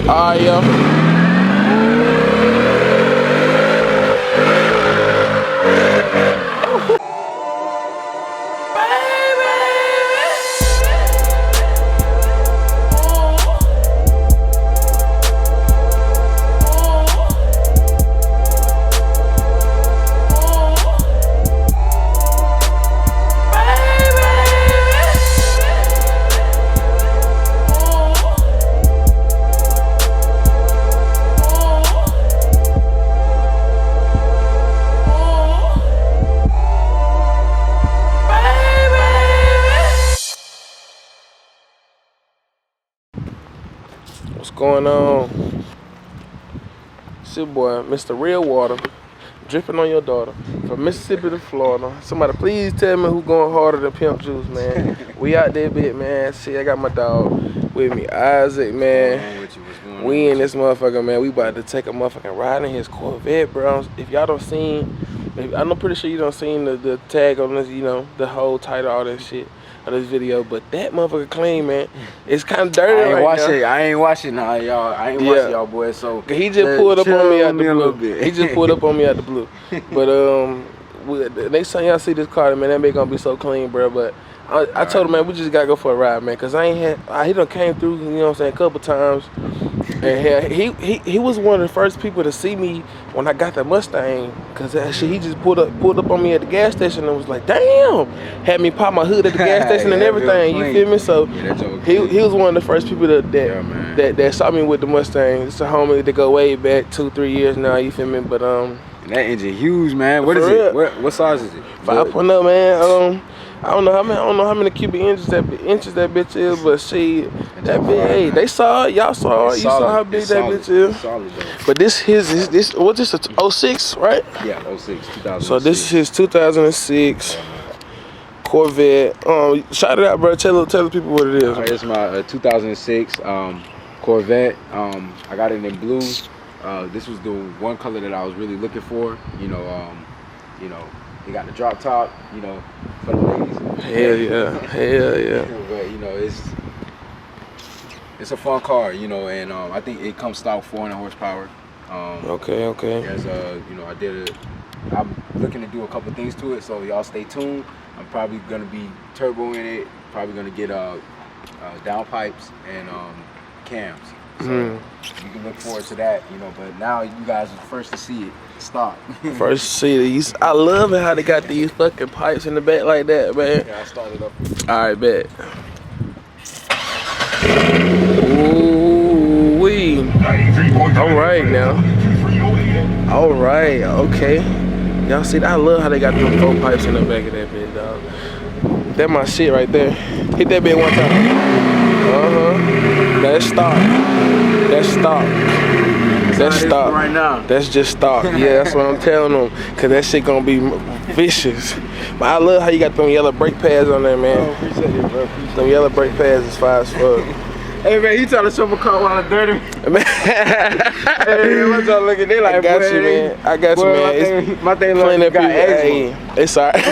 Alright, yo. What's going on? It's your boy, Mr. Real Water, dripping on your daughter, from Mississippi to Florida. Somebody please tell me who going harder than Pimp Juice, man. We out there, bit, man. See, I got my dog with me, Isaac, man. We in this motherfucker, man. We about to take a motherfucking ride in his Corvette, bro. If y'all don't seen, I'm pretty sure you don't seen the tag on this, you know, the whole title, all that shit of this video, but that motherfucker clean, man. It's kind of dirty I ain't watching now, y'all. I ain't watching y'all boys. So he just pulled up on me out the blue. He just pulled up on me out the blue. But next time y'all see this car, man, that bitch gonna be so clean, bro. But I told him, man, we just gotta go for a ride, man, cause he done came through, you know what I'm saying, a couple times. And he was one of the first people to see me when I got the Mustang, cause that shit, he just pulled up on me at the gas station and was like, damn, had me pop my hood at the gas station and everything. You feel me? So he was one of the first people that saw me with the Mustang. It's a homie that go way back 2-3 years now. You feel me? But that engine huge, man. What is it? What size is it? 5.0, man. I don't know how many cubic inches that bitch is, but that bitch, hey, they saw it, y'all saw it, you saw how big that bitch is. Solid, but this a 06, right? Yeah, 06, 2006. So this is his 2006 Corvette. Shout it out, bro. Tell the people what it is. It's my 2006 Corvette. I got it in blue. This was the one color that I was really looking for. You know. They got the drop top, you know, for the ladies. Hell yeah. But, you know, it's a fun car, you know, and I think it comes stock 400 horsepower. Okay. There's you know, I'm looking to do a couple things to it, so y'all stay tuned. I'm probably gonna be turbo in it, probably gonna get downpipes and cams. So you can look forward to that, you know, but now you guys are the first to see it. Stop. First to see these. I love it how they got these fucking pipes in the back like that, man. Yeah, I started up. Alright, bet. Ooh wee. Alright now. Alright, okay. Y'all see that? I love how they got them 4 pipes in the back of that bitch, dog. That my shit right there. Hit that bitch one time. That's stock. That's stock. Right now. That's just stock. Yeah, that's what I'm telling them. Cause that shit gonna be vicious. But I love how you got them yellow brake pads on there, man. Oh, appreciate it, bro. Them yellow brake pads is fire as fuck. Hey man, you trying to show my car while I'm dirty? Hey, what's y'all looking? They like, I got you, man. My thing like got it's alright.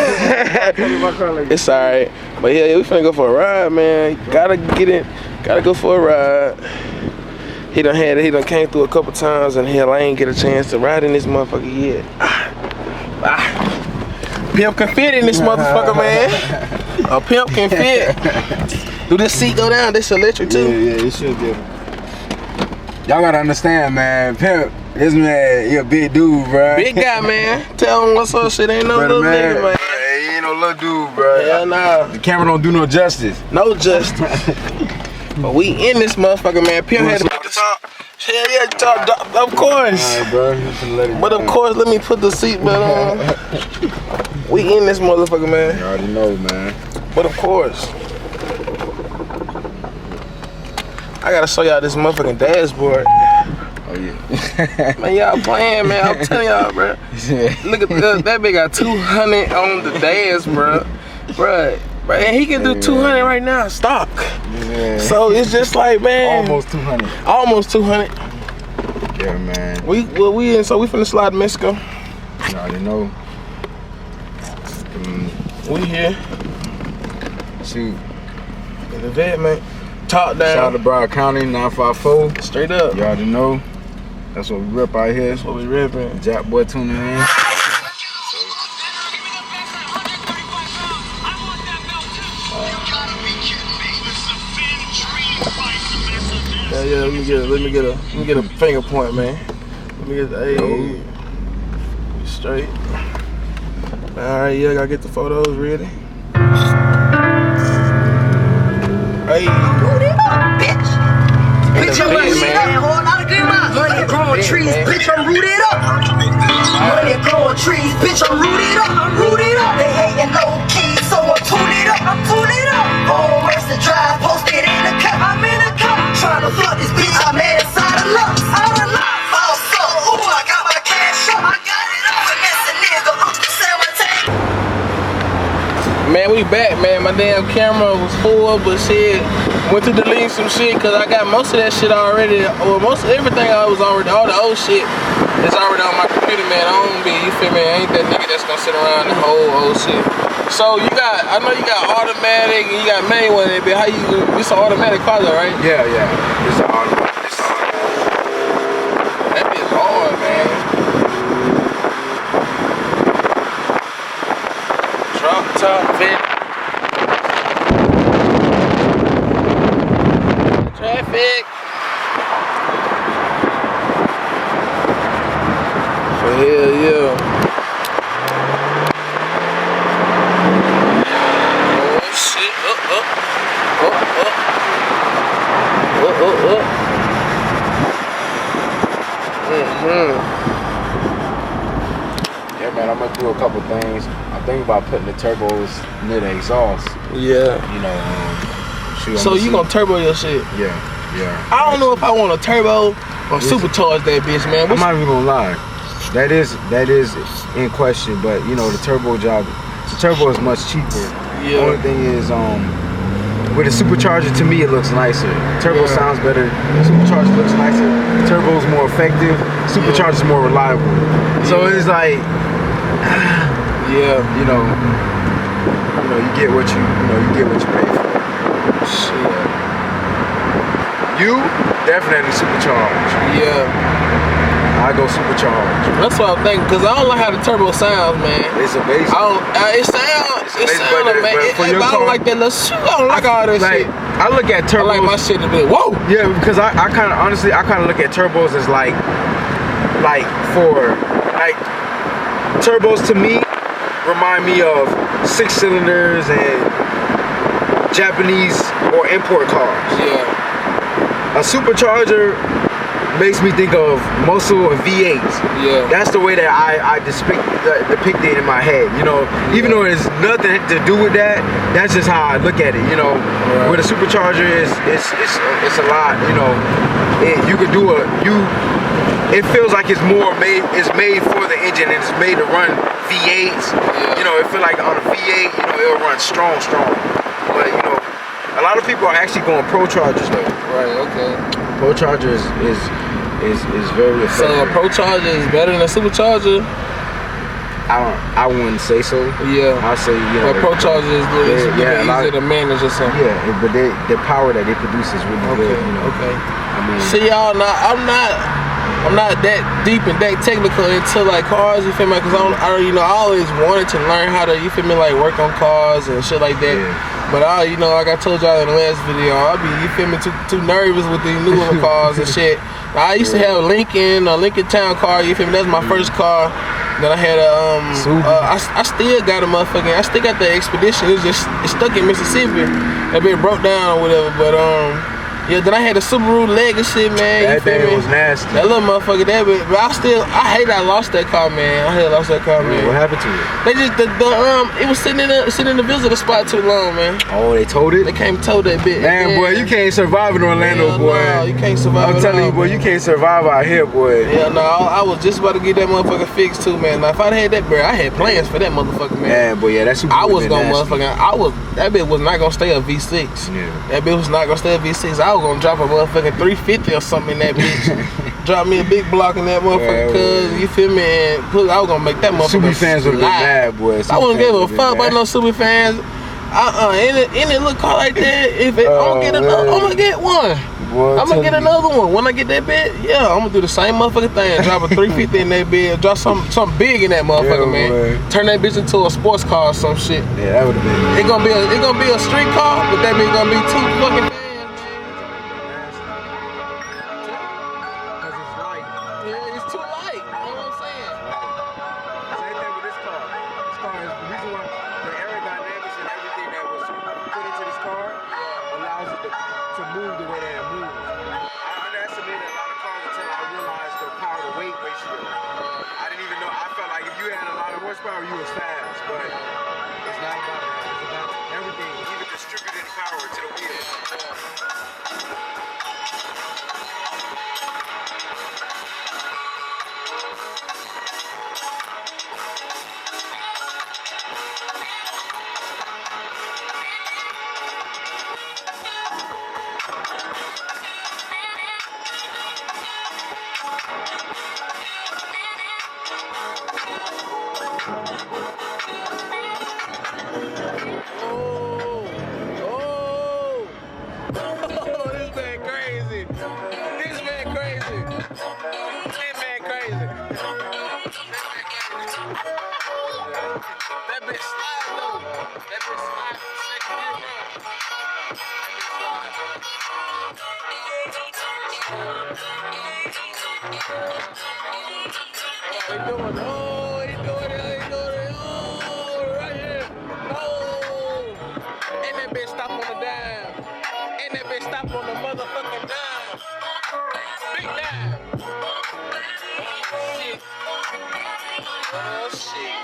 It's alright. But yeah, we finna go for a ride, man. Gotta go for a ride. He done came through a couple times, and hell, I ain't get a chance to ride in this motherfucker yet. Pimp can fit in this motherfucker, man. A pimp can fit. Do this seat go down? This electric too? Yeah, it should be. Y'all gotta understand, man. Pimp, this man, he a big dude, bro. Big guy, man. Tell him what's up. Shit ain't no little nigga, man. He ain't no little dude, bro. Hell nah. The camera don't do no justice. No justice. But we in this motherfucker, man. Pimp had to put the top. Hell yeah, top, of course. Alright, bro. But of course, let me put the seatbelt on. We in this motherfucker, man. You already know, man. But of course. I gotta show y'all this motherfucking dashboard. Oh yeah. Man, y'all playing, man. I'm telling y'all, bro. Look at that bitch got 200 on the dash, bro. Bruh. And he can do 200 right now, stock. Yeah. So it's just like, man. Almost 200. Almost 200. Yeah, man. So we finna slide to Mexico. You already know. We here. Shoot. In the vet, man. Top down. Shout out to Broward County, 954. Straight up. You already know. That's what we rip out here. That's what we ripping. Jack Boy tuning in. Yeah, let me get a finger point, man. Let me get the straight. Alright, yeah, gotta get the photos ready. Hey. Root it up, bitch. Bitch, I'm rooted up. Whole lot of good money growing trees, bitch, I'm rooted up. Money growing trees, bitch, I'm rooted up. I'm rooted up. They hating low key, so I'm tooted up. I'm tooted up. Oh, Mercer Drive, posted in the cup. I'm in the cup. Trying to fuck this bitch, I'm at inside of luck. Out of luck. Also, ooh, I got my cash up. I got it up. Finesse a nigga. Man, we back, man. My damn camera was full, but shit, went to delete some shit because I got most of that shit already, or most of everything I was already, all the old shit is already on my computer, man. I don't be, you feel me? I ain't that nigga that's gonna sit around the whole old shit. So you got, I know you got automatic and you got manual in it, but how you, it's an automatic car though, right? Yeah. It's an automatic. That bitch hard, man. Drop top fit. Traffic. For hell yeah. Oh shit. Up. Yeah, man, I'm gonna do a couple things. I'm thinking about putting the turbos near the exhaust. Yeah. You know, shoot, So you gonna turbo your shit? Yeah. I don't know if I want to turbo or supercharge that bitch, man. I'm not even gonna lie. That is in question, but you know the turbo is much cheaper. Yeah. The only thing is, with a supercharger, to me it looks nicer. Turbo sounds better. Supercharger looks nicer. Turbo's more effective. Supercharger's more reliable. So it's like, you know, you get what you pay for. Shit. You definitely supercharged. Yeah. I go supercharged. That's what I'm thinking, cause I don't like how the turbo sounds, man. It's amazing. It sounds amazing. I don't like that little shit. I don't like all that shit. I look at turbos. I like my shit to be whoa. Yeah, because I kind of honestly, I kind of look at turbos as like turbos to me remind me of 6 cylinders and Japanese or import cars. Yeah. A supercharger makes me think of muscle and V8s. Yeah. That's the way that I depict it in my head, you know. Even though there's nothing to do with that, that's just how I look at it, you know. Right. With a supercharger, it's a lot, you know. It feels like it's made for the engine and it's made to run V8s. Yeah. You know, it feels like on a V8, you know, it'll run strong. But you know, a lot of people are actually going pro chargers though. Right. Okay. Pro charger is very effective. So a pro charger is better than a supercharger? I wouldn't say so. Yeah. I'll say, you know. But pro charger is easier to manage or something. Yeah, but the power that they produce is really good. You know? Okay. I mean, see, y'all, I'm not that deep and that technical into like cars. You feel me? Because I always wanted to learn how to, you feel me, like work on cars and shit like that. Yeah. But like I told y'all in the last video, I be, you feel me, too nervous with these newer cars and shit. I used to have a Lincoln Town car. You feel me? That's my first car. Then I had I still got a motherfucking, I still got the Expedition. It's stuck in Mississippi. That bitch broke down or whatever. But yeah, then I had a Subaru Legacy, man. That thing was nasty. That little motherfucker, but I hate I lost that car, man. What happened to it? They just it was sitting in the visitor spot too long, man. Oh, they towed it? They came and towed that bitch. Man, boy, you can't survive in Orlando, boy. No, you can't survive. I'm telling you, boy, you can't survive out here, boy. Yeah, no, I was just about to get that motherfucker fixed too, man. Now, if I'd had that, bro, I had plans for that motherfucker, man. Man, boy, yeah, that's super. That bitch was not gonna stay a V6. Yeah. That bitch was not gonna stay a V6. I was gonna drop a motherfucking 350 or something in that bitch. Drop me a big block in that motherfucker, cuz, you feel me? And I was gonna make that motherfucker Super fans would be mad, boy. I wouldn't give a fuck about no super fans. Any little car like that, if it, I'm gonna get one. Boy, I'm gonna get another one. When I get that bit, yeah, I'm gonna do the same motherfucking thing. Drop a 350 in that bit, drop something big in that motherfucker, man. Turn that bitch into a sports car or some shit. Yeah, that would've been. It gonna be a street car, but that bitch gonna be too fucking fast. Cause it's light. Yeah, it's too light. You know what I'm saying? Same thing with this car. This car is the reason why the aerodynamics and everything that was put into this car allows it to move the way that it moves. I underestimated a lot of cars until I realized the power to weight ratio. I didn't even know. I felt like if you had a lot of horsepower, you was fast, but it's not about that. It's about everything, even distributing power to the wheel. This man crazy. This man crazy. That bitch slide though. That bitch slide. Second gear, He doing it. Oh, right here. Oh. And that bitch stop on the dime. And that bitch stop on the motherfucking dime. Big dime. Oh shit.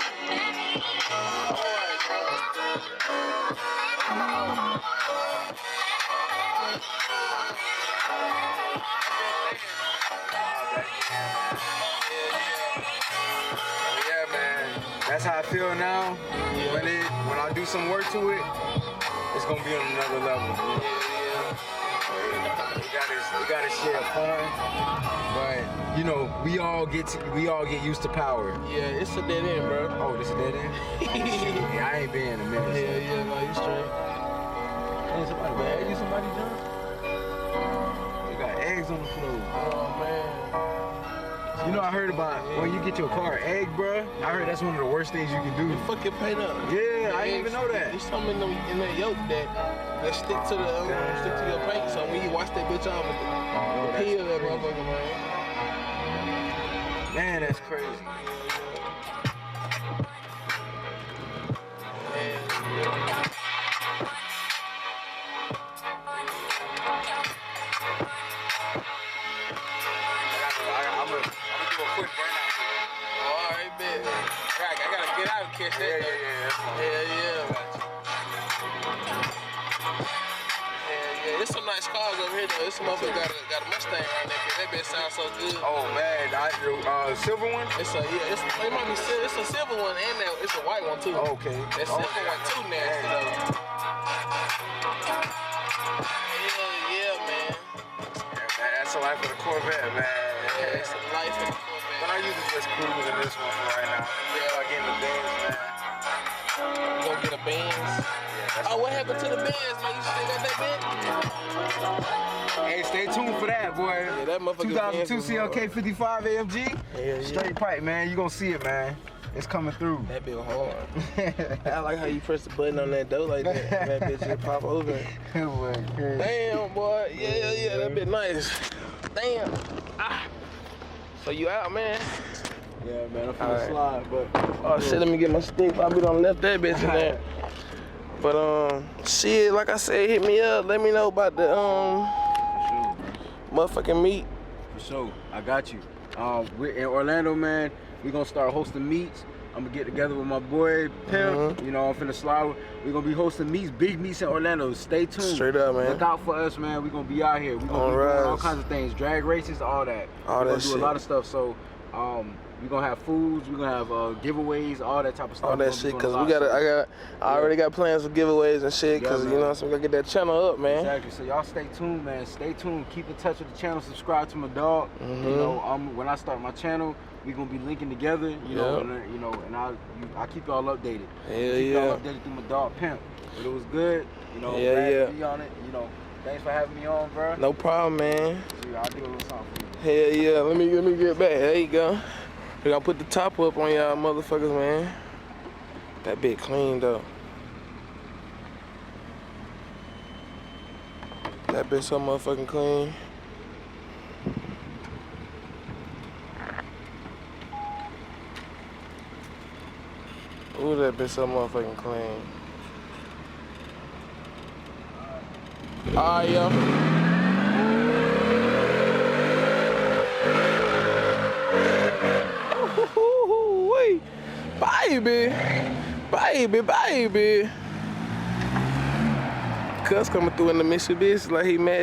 Yeah, man. That's how I feel now. When I do some work to it, it's gonna be on another level. We gotta share fun, but you know, we all get used to power. Yeah, it's a dead end, bro. Oh, this a dead end? Yeah, I ain't been in a minute. Yeah, no, you straight. Hey, somebody bag you, somebody jump? You got eggs on the floor. Oh man. You know, I heard about when you get your car egg, bruh. I heard that's one of the worst things you can do. You fucking paid up. Yeah, I didn't even know that. There's something in that yoke that stick to your paint. So when you wash that bitch off, it peel that motherfucker, man. Man, that's crazy. I'm gonna do a quick burnout. Oh, alright, bet. I gotta get out and catch that. Yeah. There's some nice cars over here though. This motherfucker got a Mustang around that bitch. That bitch sounds so good. Oh man, the silver one? It might be silver. It's a silver one and it's a white one too. Okay. That silver one too nasty though. Yeah, man. Yeah, man, that's the life of the Corvette, man. Yeah, it's the life of the Corvette. But I usually just cruise in this one for right now. Yeah, I get in the Benz, man. You gonna get a Benz? Oh, what happened to the Benz, man? You still got that Benz? Hey, stay tuned for that, boy. Yeah, that motherfucker 2002 CLK 55 AMG. Yeah. Straight pipe, man. You gonna see it, man. It's coming through. That bitch hard. I like how you press the button on that door like that. That bitch just pop over. Damn, boy. Yeah. That bitch nice. Damn. So you out, man? Yeah, man. I'm finna slide, but. Oh shit, let me get my stick. I be done left that bitch in there. But shit, like I said, hit me up. Let me know about the motherfucking meet. For sure, I got you. We're in Orlando, man. We gonna start hosting meets. I'm gonna get together with my boy Pimp. You know, I'm finna slide. We're gonna be hosting meets, big meets in Orlando. Stay tuned. Straight up, man. Look out for us, man. We're gonna be out here. We're gonna be doing all kinds of things, drag races, all that. We're gonna do a lot of stuff. So, we're gonna have foods, we're gonna have giveaways, all that type of stuff. All that shit, cause I already got plans for giveaways and shit, cause you know, so we gotta get that channel up, man. Exactly. So y'all stay tuned, man. Stay tuned. Keep in touch with the channel. Subscribe to my dog. You know, when I start my channel, we gonna be linking together. You know, and I keep y'all updated. Hell keep y'all updated through my dog Pimp. But it was good. You know, Yeah, glad yeah. to be on it. You know, thanks for having me on, bro. No problem, man. See, I'll do a little something for you. Hell yeah, let me get back. There you go. We gonna put the top up on y'all motherfuckers, man. That bit clean though. That bit so motherfucking clean. Ooh, that bit so motherfucking clean. Alright, yo. Wait, baby. Cuz coming through in the Mitsubishi like he mad.